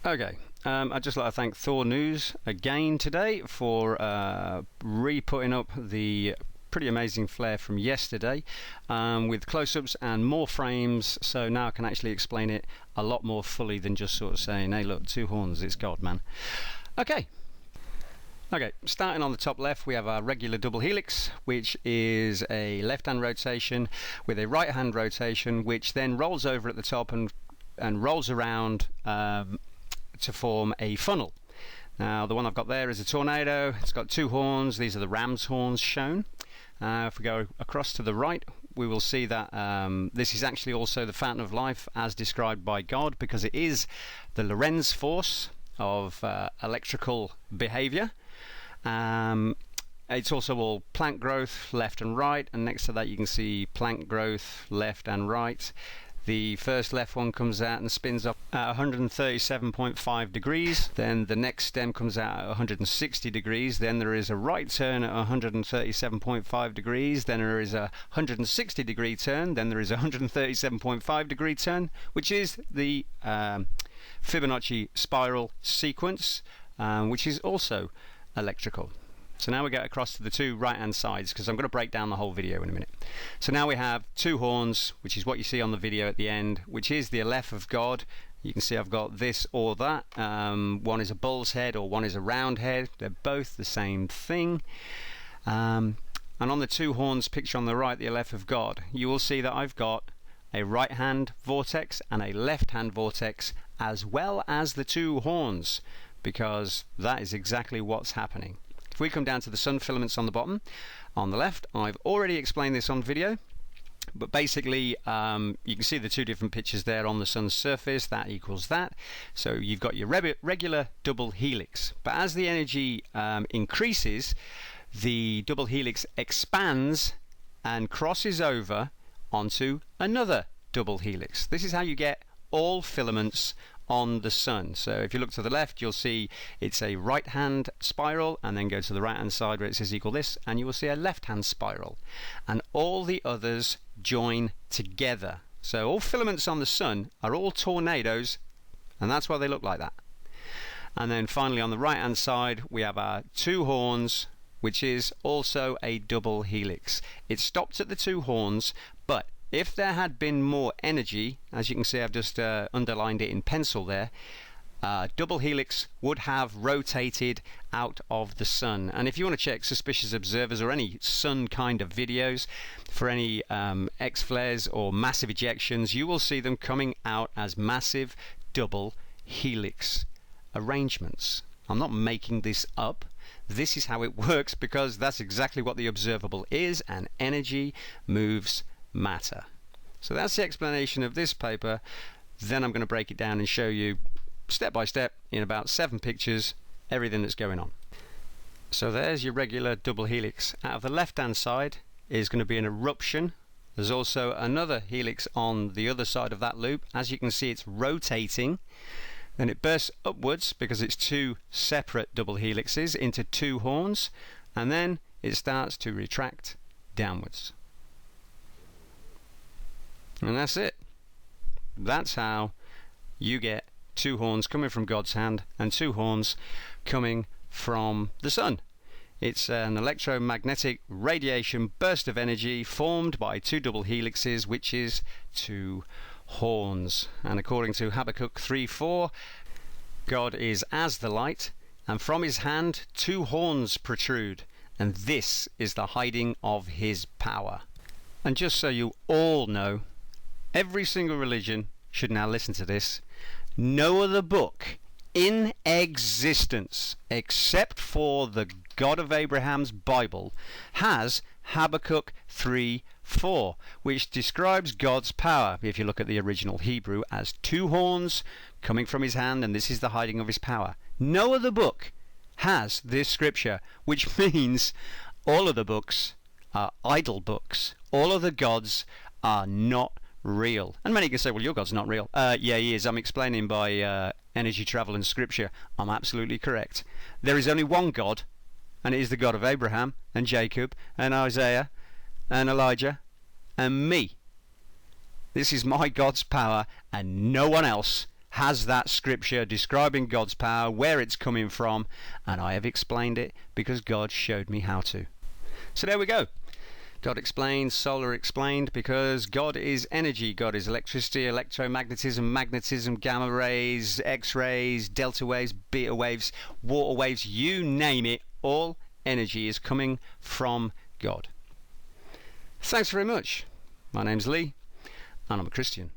Okay, I'd just like to thank Thor News again today for re-putting up the pretty amazing flare from yesterday with close-ups and more frames, so now I can actually explain it a lot more fully than just sort of saying, hey look, two horns, it's God, man. Okay, starting on the top left, we have our regular double helix, which is a left-hand rotation with a right-hand rotation, which then rolls over at the top and rolls around to form a funnel. Now the one I've got there is a tornado. It's got two horns. These are the ram's horns shown. If we go across to the right, we will see that this is actually also the fountain of life as described by God, because it is the Lorentz force of electrical behavior. It's also all plant growth left and right, and next to that you can see plant growth left and right. The first left one comes out and spins up at 137.5 degrees. Then the next stem comes out at 160 degrees. Then there is a right turn at 137.5 degrees. Then there is a 160 degree turn. Then there is a 137.5 degree turn, which is the Fibonacci spiral sequence, which is also electrical. So now we get across to the two right hand sides, because I'm going to break down the whole video in a minute. So now we have two horns, which is what you see on the video at the end, which is the Aleph of God. You can see I've got this or that. One is a bull's head or one is a round head. They're both the same thing. And on the two horns picture on the right, the Aleph of God, you will see that I've got a right hand vortex and a left hand vortex, as well as the two horns, because that is exactly what's happening. If we come down to the sun filaments on the bottom, on the left, I've already explained this on video, but basically you can see the two different pictures there on the sun's surface. That equals that. So you've got your regular double helix, but as the energy increases, the double helix expands and crosses over onto another double helix. This is how you get all filaments on the sun. So if you look to the left, you'll see it's a right hand spiral, and then go to the right hand side where it says equal this, and you will see a left hand spiral, and all the others join together. So all filaments on the sun are all tornadoes, and that's why they look like that. And then finally on the right hand side, we have our two horns, which is also a double helix. It stopped at the two horns, but if there had been more energy, as you can see I've just underlined it in pencil there, double helix would have rotated out of the sun. And if you want to check suspicious observers or any sun kind of videos for any X-flares or massive ejections, you will see them coming out as massive double helix arrangements. I'm not making this up. This is how it works, because that's exactly what the observable is, and energy moves matter. So that's the explanation of this paper. Then I'm going to break it down and show you step by step in about 7 pictures everything that's going on. So there's your regular double helix. Out of the left hand side is going to be an eruption. There's also another helix on the other side of that loop. As you can see, it's rotating. Then it bursts upwards because it's two separate double helixes into two horns, and then it starts to retract downwards. And that's it. That's how you get two horns coming from God's hand and two horns coming from the sun. It's an electromagnetic radiation burst of energy formed by two double helixes, which is two horns. And according to Habakkuk 3:4, God is as the light, and from his hand two horns protrude, and this is the hiding of his power. And just so you all know, every single religion should now listen to this. No other book in existence, except for the God of Abraham's Bible, has Habakkuk 3:4, which describes God's power, if you look at the original Hebrew, as two horns coming from his hand, and this is the hiding of his power. No other book has this scripture, which means all of the books are idol books. All of the gods are not real. And many can say, well, your God's not real. Yeah, he is. I'm explaining by energy travel and scripture. I'm absolutely correct. There is only one God, and it is the God of Abraham and Jacob and Isaiah and Elijah and me. This is my God's power, and no one else has that scripture describing God's power, where it's coming from, and I have explained it because God showed me how to. So there we go. God explained, solar explained, because God is energy. God is electricity, electromagnetism, magnetism, gamma rays, X-rays, delta waves, beta waves, water waves, you name it, all energy is coming from God. Thanks very much. My name's Lee, and I'm a Christian.